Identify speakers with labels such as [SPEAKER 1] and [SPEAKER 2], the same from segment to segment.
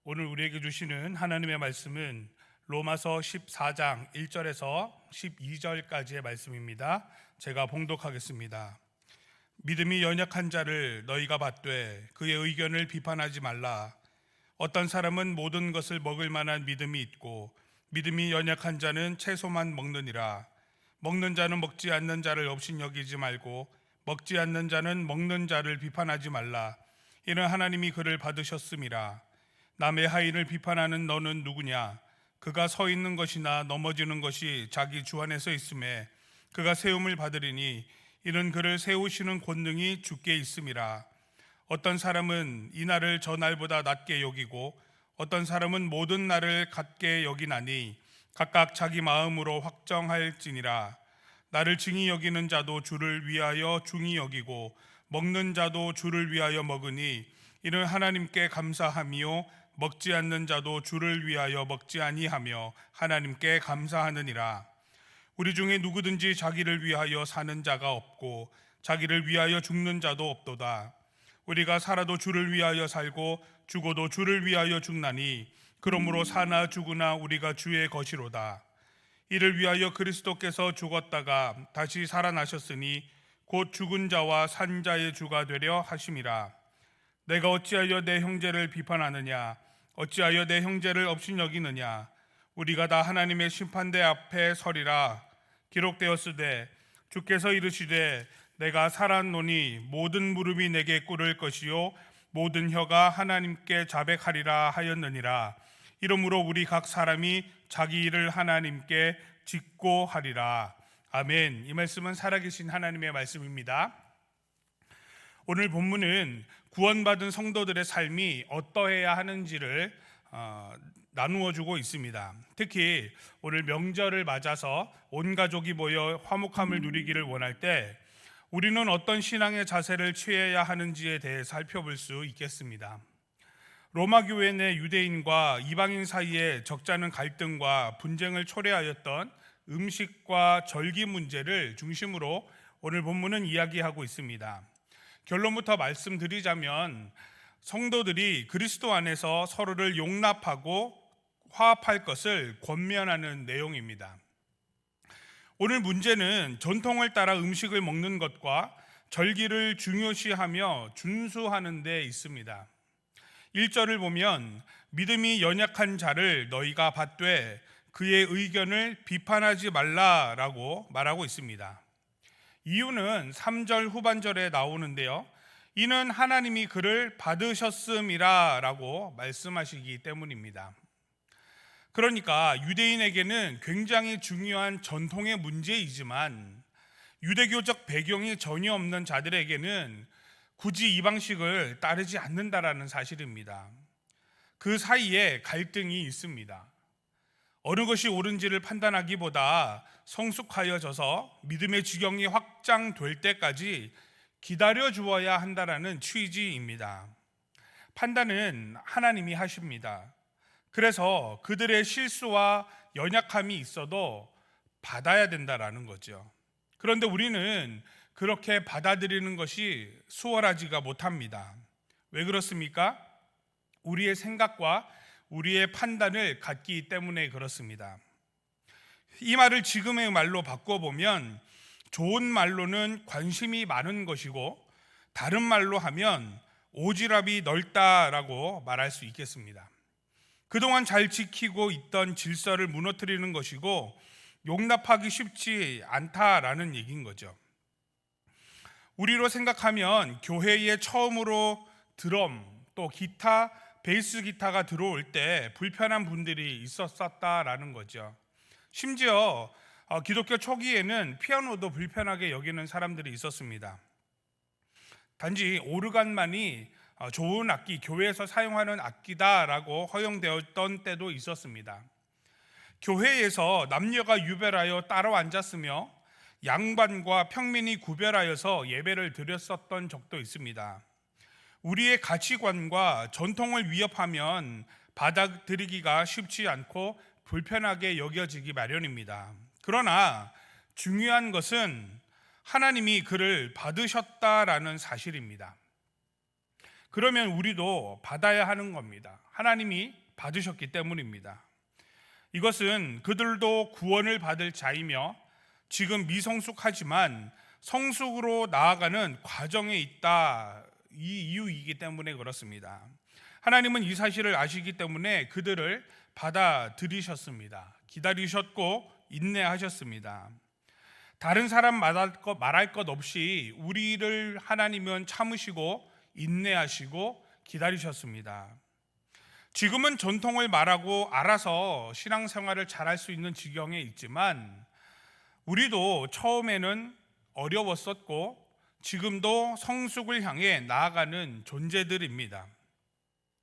[SPEAKER 1] 오늘 우리에게 주시는 하나님의 말씀은 로마서 14장 1절에서 12절까지의 말씀입니다. 제가 봉독하겠습니다. 믿음이 연약한 자를 너희가 받되 그의 의견을 비판하지 말라. 어떤 사람은 모든 것을 먹을 만한 믿음이 있고 믿음이 연약한 자는 채소만 먹느니라. 먹는 자는 먹지 않는 자를 업신여기지 말고 먹지 않는 자는 먹는 자를 비판하지 말라. 이는 하나님이 그를 받으셨음이라. 남의 하인을 비판하는 너는 누구냐? 그가 서 있는 것이나 넘어지는 것이 자기 주 안에서 있음에 그가 세움을 받으리니 이는 그를 세우시는 권능이 주께 있음이라. 어떤 사람은 이 날을 저 날보다 낮게 여기고 어떤 사람은 모든 날을 같게 여기나니 각각 자기 마음으로 확정할지니라. 나를 증히 여기는 자도 주를 위하여 중히 여기고 먹는 자도 주를 위하여 먹으니 이는 하나님께 감사함이요 먹지 않는 자도 주를 위하여 먹지 아니하며 하나님께 감사하느니라. 우리 중에 누구든지 자기를 위하여 사는 자가 없고 자기를 위하여 죽는 자도 없도다. 우리가 살아도 주를 위하여 살고 죽어도 주를 위하여 죽나니 그러므로 사나 죽으나 우리가 주의 것이로다. 이를 위하여 그리스도께서 죽었다가 다시 살아나셨으니 곧 죽은 자와 산 자의 주가 되려 하심이라. 내가 어찌하여 내 형제를 비판하느냐? 어찌하여 내 형제를 업신여기느냐? 우리가 다 하나님의 심판대 앞에 서리라. 기록되었으되 주께서 이르시되 내가 살았노니 모든 무릎이 내게 꿇을 것이요 모든 혀가 하나님께 자백하리라 하였느니라. 이러므로 우리 각 사람이 자기 일을 하나님께 짓고 하리라. 아멘. 이 말씀은 살아계신 하나님의 말씀입니다. 오늘 본문은 구원받은 성도들의 삶이 어떠해야 하는지를 나누어 주고 있습니다. 특히 오늘 명절을 맞아서 온 가족이 모여 화목함을 누리기를 원할 때 우리는 어떤 신앙의 자세를 취해야 하는지에 대해 살펴볼 수 있겠습니다. 로마 교회 내 유대인과 이방인 사이에 적잖은 갈등과 분쟁을 초래하였던 음식과 절기 문제를 중심으로 오늘 본문은 이야기하고 있습니다. 결론부터 말씀드리자면 성도들이 그리스도 안에서 서로를 용납하고 화합할 것을 권면하는 내용입니다. 오늘 문제는 전통을 따라 음식을 먹는 것과 절기를 중요시하며 준수하는 데 있습니다. 1절을 보면 믿음이 연약한 자를 너희가 받되 그의 의견을 비판하지 말라라고 말하고 있습니다. 이유는 3절 후반절에 나오는데요. 이는 하나님이 그를 받으셨음이라 라고 말씀하시기 때문입니다. 그러니까 유대인에게는 굉장히 중요한 전통의 문제이지만 유대교적 배경이 전혀 없는 자들에게는 굳이 이 방식을 따르지 않는다라는 사실입니다. 그 사이에 갈등이 있습니다. 어느 것이 옳은지를 판단하기보다 성숙하여져서 믿음의 지경이 확장될 때까지 기다려 주어야 한다라는 취지입니다. 판단은 하나님이 하십니다. 그래서 그들의 실수와 연약함이 있어도 받아야 된다라는 거죠. 그런데 우리는 그렇게 받아들이는 것이 수월하지가 못합니다. 왜 그렇습니까? 우리의 생각과 우리의 판단을 갖기 때문에 그렇습니다. 이 말을 지금의 말로 바꿔보면 좋은 말로는 관심이 많은 것이고 다른 말로 하면 오지랖이 넓다라고 말할 수 있겠습니다. 그동안 잘 지키고 있던 질서를 무너뜨리는 것이고 용납하기 쉽지 않다라는 얘기인 거죠. 우리로 생각하면 교회에 처음으로 드럼 또 기타 베이스 기타가 들어올 때 불편한 분들이 있었다라는 거죠. 심지어 기독교 초기에는 피아노도 불편하게 여기는 사람들이 있었습니다. 단지 오르간만이 좋은 악기, 교회에서 사용하는 악기다라고 허용되었던 때도 있었습니다. 교회에서 남녀가 유별하여 따로 앉았으며 양반과 평민이 구별하여서 예배를 드렸었던 적도 있습니다. 우리의 가치관과 전통을 위협하면 받아들이기가 쉽지 않고 불편하게 여겨지기 마련입니다. 그러나 중요한 것은 하나님이 그를 받으셨다라는 사실입니다. 그러면 우리도 받아야 하는 겁니다. 하나님이 받으셨기 때문입니다. 이것은 그들도 구원을 받을 자이며 지금 미성숙하지만 성숙으로 나아가는 과정에 있다, 이 이유이기 때문에 그렇습니다. 하나님은 이 사실을 아시기 때문에 그들을 받아들이셨습니다. 기다리셨고 인내하셨습니다. 다른 사람 말할 것 없이 우리를 하나님은 참으시고 인내하시고 기다리셨습니다. 지금은 전통을 말하고 알아서 신앙생활을 잘할 수 있는 지경에 있지만 우리도 처음에는 어려웠었고 지금도 성숙을 향해 나아가는 존재들입니다.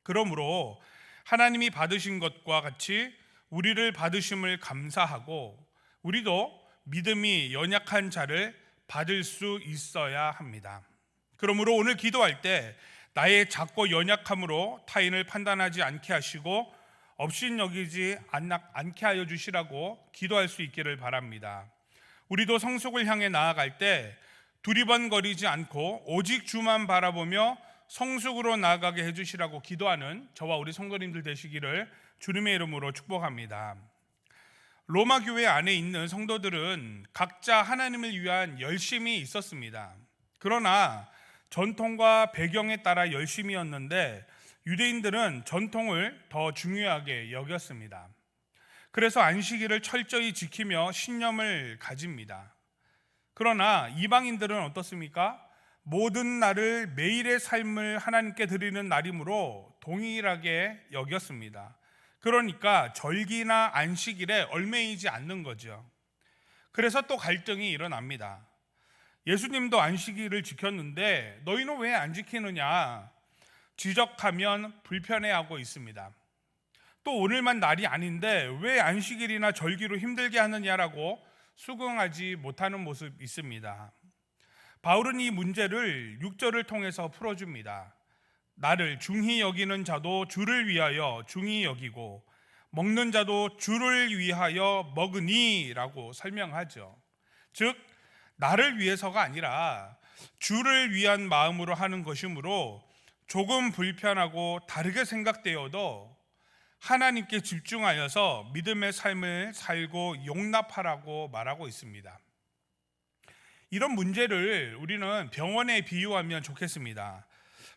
[SPEAKER 1] 그러므로 하나님이 받으신 것과 같이 우리를 받으심을 감사하고 우리도 믿음이 연약한 자를 받을 수 있어야 합니다. 그러므로 오늘 기도할 때 나의 작고 연약함으로 타인을 판단하지 않게 하시고 업신여기지 않게 하여 주시라고 기도할 수 있기를 바랍니다. 우리도 성숙을 향해 나아갈 때 두리번거리지 않고 오직 주만 바라보며 성숙으로 나아가게 해주시라고 기도하는 저와 우리 성도님들 되시기를 주님의 이름으로 축복합니다. 로마 교회 안에 있는 성도들은 각자 하나님을 위한 열심이 있었습니다. 그러나 전통과 배경에 따라 열심이었는데 유대인들은 전통을 더 중요하게 여겼습니다. 그래서 안식일을 철저히 지키며 신념을 가집니다. 그러나 이방인들은 어떻습니까? 모든 날을 매일의 삶을 하나님께 드리는 날이므로 동일하게 여겼습니다. 그러니까 절기나 안식일에 얽매이지 않는 거죠. 그래서 또 갈등이 일어납니다. 예수님도 안식일을 지켰는데 너희는 왜 안 지키느냐 지적하면 불편해하고 있습니다. 또 오늘만 날이 아닌데 왜 안식일이나 절기로 힘들게 하느냐라고 수긍하지 못하는 모습이 있습니다. 바울은 이 문제를 6절을 통해서 풀어줍니다. 나를 중히 여기는 자도 주를 위하여 중히 여기고 먹는 자도 주를 위하여 먹으니 라고 설명하죠. 즉 나를 위해서가 아니라 주를 위한 마음으로 하는 것이므로 조금 불편하고 다르게 생각되어도 하나님께 집중하여서 믿음의 삶을 살고 용납하라고 말하고 있습니다. 이런 문제를 우리는 병원에 비유하면 좋겠습니다.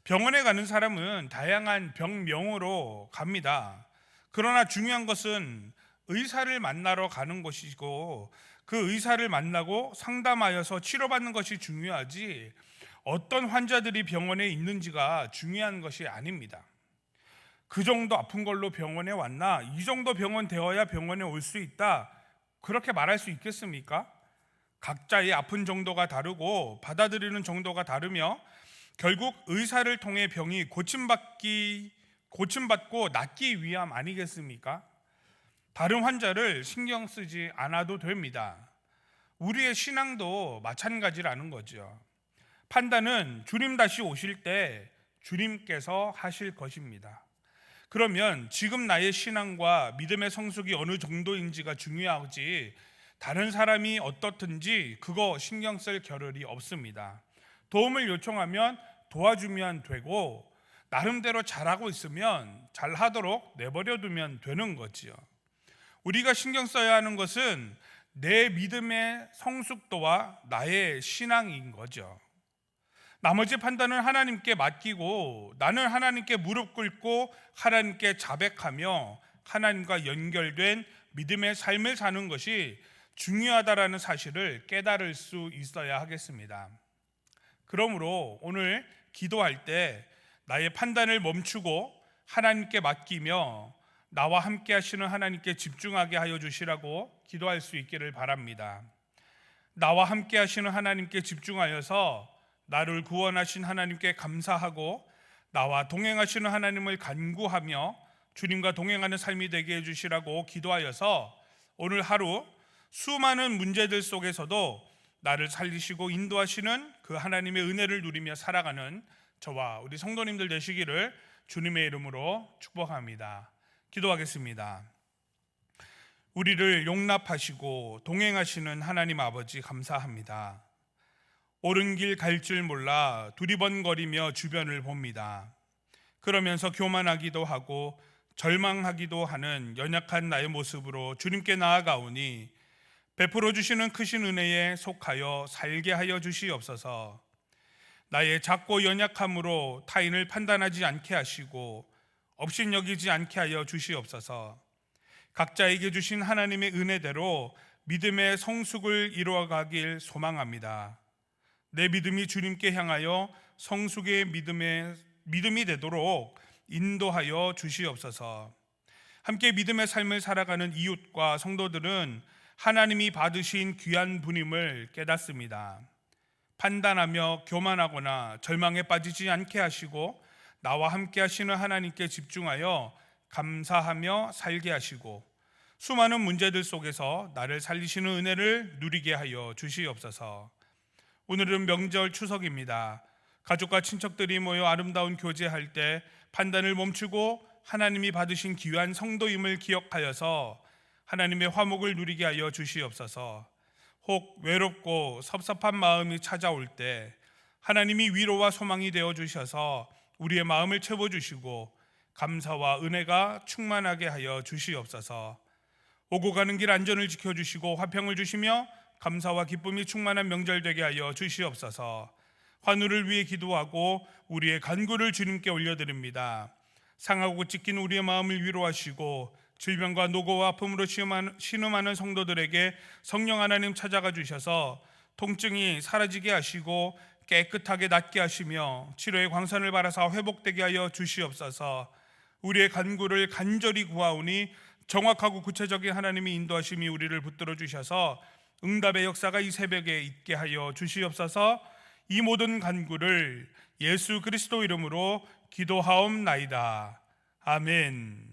[SPEAKER 1] 병원에 가는 사람은 다양한 병명으로 갑니다. 그러나 중요한 것은 의사를 만나러 가는 것이고 그 의사를 만나고 상담하여서 치료받는 것이 중요하지 어떤 환자들이 병원에 있는지가 중요한 것이 아닙니다. 그 정도 아픈 걸로 병원에 왔나? 이 정도 병원 되어야 병원에 올 수 있다. 그렇게 말할 수 있겠습니까? 각자의 아픈 정도가 다르고 받아들이는 정도가 다르며 결국 의사를 통해 병이 고침받고 낫기 위함 아니겠습니까? 다른 환자를 신경 쓰지 않아도 됩니다. 우리의 신앙도 마찬가지라는 거죠. 판단은 주님 다시 오실 때 주님께서 하실 것입니다. 그러면 지금 나의 신앙과 믿음의 성숙이 어느 정도인지가 중요하지 다른 사람이 어떻든지 그거 신경 쓸 겨를이 없습니다. 도움을 요청하면 도와주면 되고 나름대로 잘하고 있으면 잘하도록 내버려두면 되는 거지요. 우리가 신경 써야 하는 것은 내 믿음의 성숙도와 나의 신앙인 거죠. 나머지 판단은 하나님께 맡기고 나는 하나님께 무릎 꿇고 하나님께 자백하며 하나님과 연결된 믿음의 삶을 사는 것이 중요하다라는 사실을 깨달을 수 있어야 하겠습니다. 그러므로 오늘 기도할 때 나의 판단을 멈추고 하나님께 맡기며 나와 함께 하시는 하나님께 집중하게 하여 주시라고 기도할 수 있기를 바랍니다. 나와 함께 하시는 하나님께 집중하여서 나를 구원하신 하나님께 감사하고 나와 동행하시는 하나님을 간구하며 주님과 동행하는 삶이 되게 해주시라고 기도하여서 오늘 하루 수많은 문제들 속에서도 나를 살리시고 인도하시는 그 하나님의 은혜를 누리며 살아가는 저와 우리 성도님들 되시기를 주님의 이름으로 축복합니다. 기도하겠습니다. 우리를 용납하시고 동행하시는 하나님 아버지 감사합니다. 옳은 길 갈 줄 몰라 두리번거리며 주변을 봅니다. 그러면서 교만하기도 하고 절망하기도 하는 연약한 나의 모습으로 주님께 나아가오니 베풀어 주시는 크신 은혜에 속하여 살게 하여 주시옵소서. 나의 작고 연약함으로 타인을 판단하지 않게 하시고 업신여기지 않게 하여 주시옵소서. 각자에게 주신 하나님의 은혜대로 믿음의 성숙을 이루어가길 소망합니다. 내 믿음이 주님께 향하여 성숙의 믿음이 되도록 인도하여 주시옵소서. 함께 믿음의 삶을 살아가는 이웃과 성도들은 하나님이 받으신 귀한 분임을 깨닫습니다. 판단하며 교만하거나 절망에 빠지지 않게 하시고 나와 함께 하시는 하나님께 집중하여 감사하며 살게 하시고 수많은 문제들 속에서 나를 살리시는 은혜를 누리게 하여 주시옵소서. 오늘은 명절 추석입니다. 가족과 친척들이 모여 아름다운 교제할 때 판단을 멈추고 하나님이 받으신 귀한 성도임을 기억하여서 하나님의 화목을 누리게 하여 주시옵소서. 혹 외롭고 섭섭한 마음이 찾아올 때 하나님이 위로와 소망이 되어 주셔서 우리의 마음을 채워주시고 감사와 은혜가 충만하게 하여 주시옵소서. 오고 가는 길 안전을 지켜주시고 화평을 주시며 감사와 기쁨이 충만한 명절 되게 하여 주시옵소서. 환우를 위해 기도하고 우리의 간구를 주님께 올려드립니다. 상하고 찢긴 우리의 마음을 위로하시고 질병과 노고와 아픔으로 신음하는 성도들에게 성령 하나님 찾아가 주셔서 통증이 사라지게 하시고 깨끗하게 낫게 하시며 치료의 광선을 바라사 회복되게 하여 주시옵소서. 우리의 간구를 간절히 구하오니 정확하고 구체적인 하나님의 인도하심이 우리를 붙들어 주셔서 응답의 역사가 이 새벽에 있게 하여 주시옵소서. 이 모든 간구를 예수 그리스도 이름으로 기도하옵나이다. 아멘.